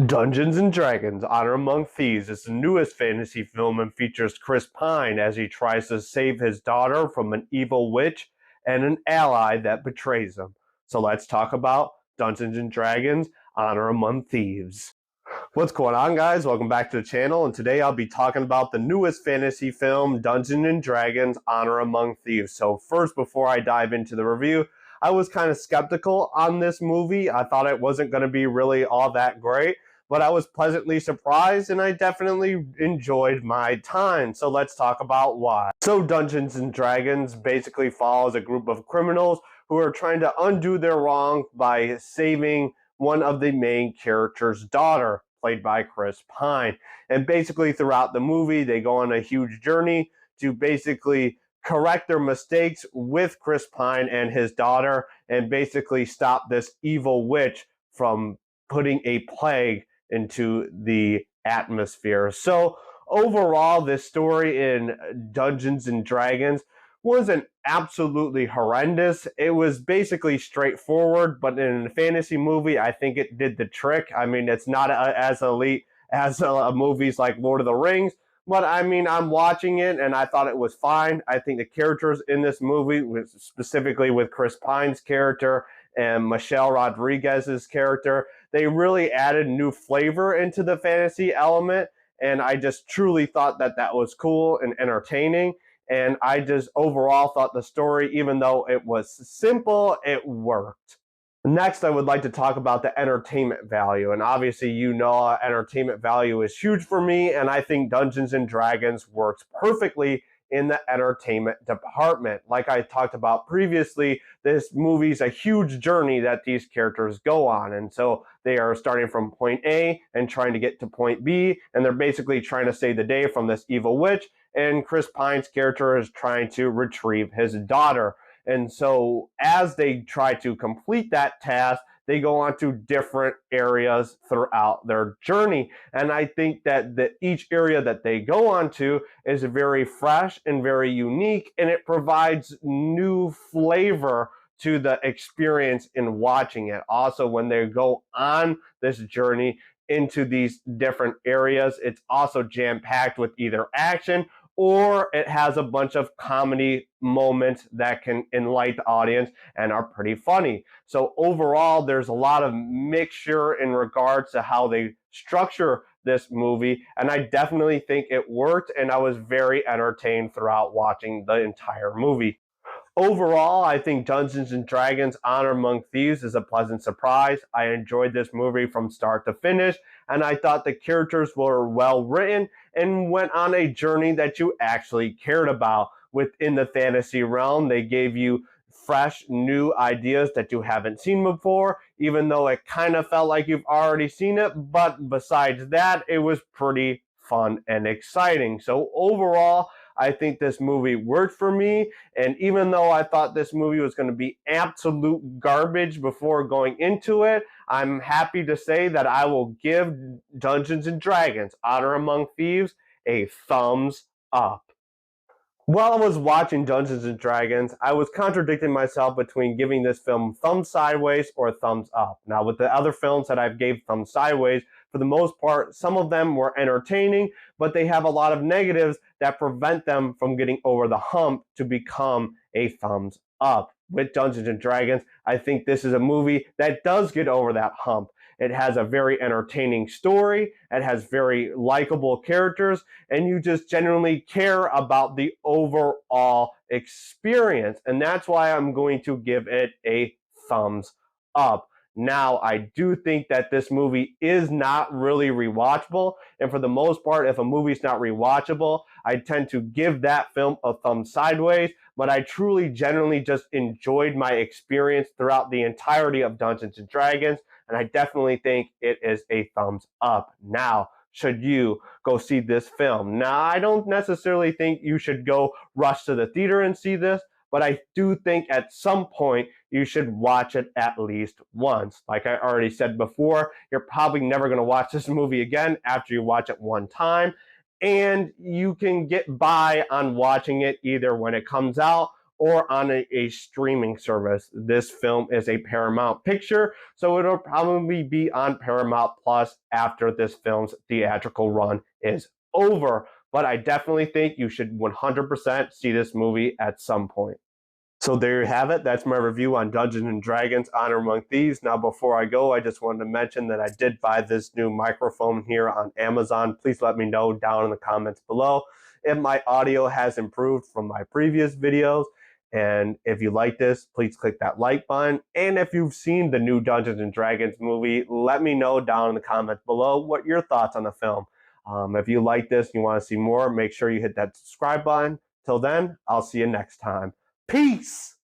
Dungeons and Dragons: Honor Among Thieves is the newest fantasy film and features Chris Pine as he tries to save his daughter from an evil witch and an ally that betrays him. So let's talk about Dungeons and Dragons: Honor Among Thieves. What's going on, guys? Welcome back to the channel, and today I'll be talking about the newest fantasy film, Dungeons and Dragons: Honor Among Thieves. So first, before I dive into the review, I was kind of skeptical on this movie. I thought it wasn't going to be really all that great, but I was pleasantly surprised, and I definitely enjoyed my time. So let's talk about why. So Dungeons and Dragons basically follows a group of criminals who are trying to undo their wrong by saving one of the main character's daughter, played by Chris Pine. And basically throughout the movie, they go on a huge journey to basically correct their mistakes with Chris Pine and his daughter, and basically stop this evil witch from putting a plague into the atmosphere. So overall, this story in Dungeons and Dragons wasn't absolutely horrendous. It was basically straightforward, but in a fantasy movie, I think it did the trick. I mean, it's not as elite as movies like Lord of the Rings, but I mean, I'm watching it and I thought it was fine. I think the characters in this movie, specifically with Chris Pine's character and Michelle Rodriguez's character, they really added new flavor into the fantasy element. And I just truly thought that that was cool and entertaining. And I just overall thought the story, even though it was simple, it worked. Next, I would like to talk about the entertainment value. And obviously, entertainment value is huge for me, and I think Dungeons and Dragons works perfectly in the entertainment department. Like I talked about previously, this movie's a huge journey that these characters go on. And so they are starting from point A and trying to get to point B, and they're basically trying to save the day from this evil witch. And Chris Pine's character is trying to retrieve his daughter. And so as they try to complete that task, they go on to different areas throughout their journey. And I think that each area that they go on to is very fresh and very unique, and it provides new flavor to the experience in watching it. Also, when they go on this journey into these different areas, it's also jam-packed with either action or it has a bunch of comedy moments that can enlighten the audience and are pretty funny. So overall, there's a lot of mixture in regards to how they structure this movie, and I definitely think it worked, and I was very entertained throughout watching the entire movie. Overall, I think Dungeons and Dragons: Honor Among Thieves is a pleasant surprise. I enjoyed this movie from start to finish, and I thought the characters were well written and went on a journey that you actually cared about. Within the fantasy realm, they gave you fresh, new ideas that you haven't seen before, even though it kind of felt like you've already seen it. But besides that, it was pretty fun and exciting. So overall, I think this movie worked for me, and even though I thought this movie was going to be absolute garbage before going into it, I'm happy to say that I will give Dungeons and Dragons: Honor Among Thieves a thumbs up. While I was watching Dungeons and Dragons, I was contradicting myself between giving this film thumbs sideways or thumbs up. Now, with the other films that I've gave thumbs sideways, for the most part, some of them were entertaining, but they have a lot of negatives that prevent them from getting over the hump to become a thumbs up. With Dungeons and Dragons, I think this is a movie that does get over that hump. It has a very entertaining story, it has very likable characters, and you just genuinely care about the overall experience. And that's why I'm going to give it a thumbs up. Now, I do think that this movie is not really rewatchable. And for the most part, if a movie's not rewatchable, I tend to give that film a thumb sideways. But I truly, genuinely just enjoyed my experience throughout the entirety of Dungeons and Dragons. And I definitely think it is a thumbs up. Now, should you go see this film? Now, I don't necessarily think you should go rush to the theater and see this, but I do think at some point you should watch it at least once. Like I already said before, you're probably never going to watch this movie again after you watch it one time. And you can get by on watching it either when it comes out or on a streaming service. This film is a Paramount picture, so it'll probably be on Paramount Plus after this film's theatrical run is over. But I definitely think you should 100% see this movie at some point. So there you have it. That's my review on Dungeons and Dragons: Honor Among Thieves. Now, before I go, I just wanted to mention that I did buy this new microphone here on Amazon. Please let me know down in the comments below if my audio has improved from my previous videos. And if you like this, please click that like button. And if you've seen the new Dungeons and Dragons movie, let me know down in the comments below what your thoughts on the film. If you like this and you want to see more, make sure you hit that subscribe button. Till then, I'll see you next time. Peace!